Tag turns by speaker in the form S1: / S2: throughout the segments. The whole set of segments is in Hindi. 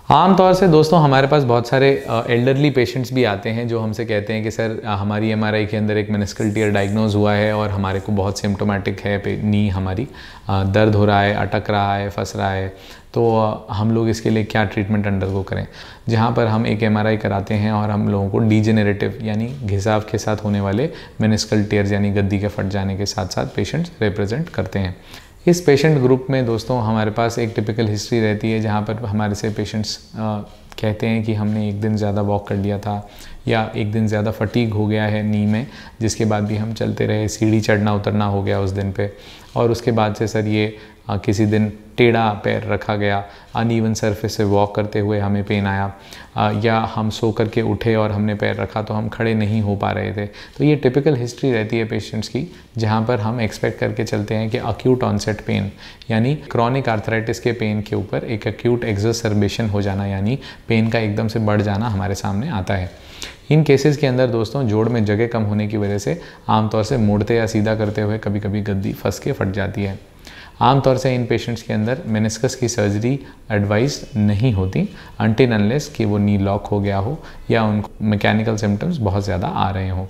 S1: आमतौर से दोस्तों हमारे पास बहुत सारे एल्डरली पेशेंट्स भी आते हैं जो हमसे कहते हैं कि सर हमारी एमआरआई के अंदर एक मेनिस्कल टियर डायग्नोज हुआ है और हमारे को बहुत सिम्टोमेटिक है, नी हमारी दर्द हो रहा है, अटक रहा है, फंस रहा है, तो हम लोग इसके लिए क्या ट्रीटमेंट अंडरगो करें। जहाँ पर हम एक एमआरआई कराते हैं और हम लोगों को डीजेनरेटिव यानी घिसाव के साथ होने वाले मेनिस्कल टियर्स यानी गद्दी के फट जाने के साथ साथ पेशेंट्स रिप्रेजेंट करते हैं। इस पेशेंट ग्रुप में दोस्तों हमारे पास एक टिपिकल हिस्ट्री रहती है जहाँ पर हमारे से पेशेंट्स कहते हैं कि हमने एक दिन ज़्यादा वॉक कर लिया था या एक दिन ज़्यादा फटीग हो गया है नी में, जिसके बाद भी हम चलते रहे, सीढ़ी चढ़ना उतरना हो गया उस दिन पे, और उसके बाद से सर ये किसी दिन टेढ़ा पैर रखा गया, अनइवन सरफेस से वॉक करते हुए हमें पेन आया, या हम सो करके उठे और हमने पैर रखा तो हम खड़े नहीं हो पा रहे थे। तो ये टिपिकल हिस्ट्री रहती है पेशेंट्स की, जहाँ पर हम एक्सपेक्ट करके चलते हैं कि अक्यूट ऑनसेट पेन यानी क्रॉनिक आर्थराइटिस के पेन के ऊपर एक अक्यूट एक्सरबेशन हो जाना यानी पेन का एकदम से बढ़ जाना हमारे सामने आता है। इन केसेस के अंदर दोस्तों जोड़ में जगह कम होने की वजह से आमतौर से मोड़ते या सीधा करते हुए कभी कभी गद्दी फंस के फट जाती है। आमतौर से इन पेशेंट्स के अंदर मेनिस्कस की सर्जरी एडवाइस नहीं होती अनटिल अनलेस कि वो नी लॉक हो गया हो या उनको मैकेनिकल सिम्टम्स बहुत ज़्यादा आ रहे हों।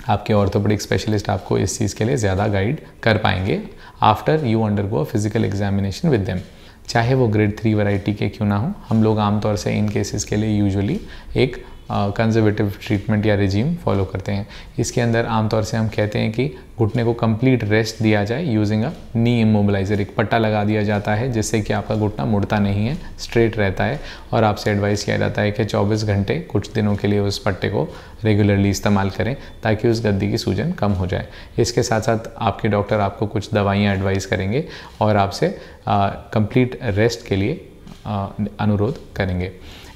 S1: आपके ऑर्थोपेडिक स्पेशलिस्ट आपको इस चीज़ के लिए ज़्यादा गाइड कर पाएंगे after you undergo a physical examination with them, चाहे वो ग्रेड 3 वैरायटी के क्यों ना हो। हम लोग आमतौर से इन केसेस के लिए यूजुअली एक कंजर्वेटिव ट्रीटमेंट या रिजीम फॉलो करते हैं। इसके अंदर आमतौर से हम कहते हैं कि घुटने को कंप्लीट रेस्ट दिया जाए यूजिंग अ नी इमोबिलाइजर, एक पट्टा लगा दिया जाता है जिससे कि आपका घुटना मुड़ता नहीं है, स्ट्रेट रहता है, और आपसे एडवाइस किया जाता है कि 24 घंटे कुछ दिनों के लिए उस पट्टे को रेगुलरली इस्तेमाल करें ताकि उस गद्दी की सूजन कम हो जाए। इसके साथ साथ आपके डॉक्टर आपको कुछ दवाइयाँ एडवाइस करेंगे और आपसे कंप्लीट रेस्ट के लिए अनुरोध करेंगे।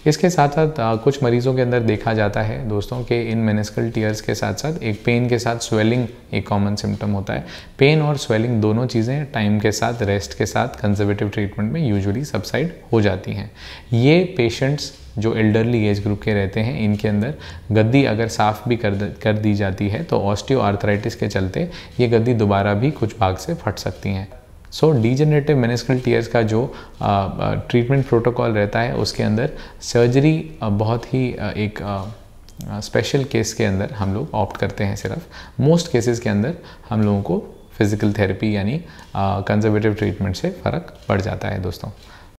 S1: इसके साथ साथ कुछ मरीज़ों के अंदर देखा जाता है दोस्तों कि इन मेनिस्कल टियर्स के साथ साथ एक पेन के साथ स्वेलिंग एक कॉमन सिम्टम होता है। पेन और स्वेलिंग दोनों चीज़ें टाइम के साथ, रेस्ट के साथ, कंजर्वेटिव ट्रीटमेंट में यूजुअली सबसाइड हो जाती हैं। ये पेशेंट्स जो एल्डरली एज ग्रुप के रहते हैं, इनके अंदर गद्दी अगर साफ़ भी कर दी जाती है तो ऑस्टियोआर्थराइटिस के चलते ये गद्दी दोबारा भी कुछ भाग से फट सकती हैं। सो डीजेनरेटिव मेनिस्कल टियर्स का जो ट्रीटमेंट प्रोटोकॉल रहता है उसके अंदर सर्जरी बहुत ही एक स्पेशल केस के अंदर हम लोग ऑप्ट करते हैं। सिर्फ मोस्ट केसेस के अंदर हम लोगों को फिज़िकल थेरेपी यानी कंजर्वेटिव ट्रीटमेंट से फ़र्क पड़ जाता है दोस्तों।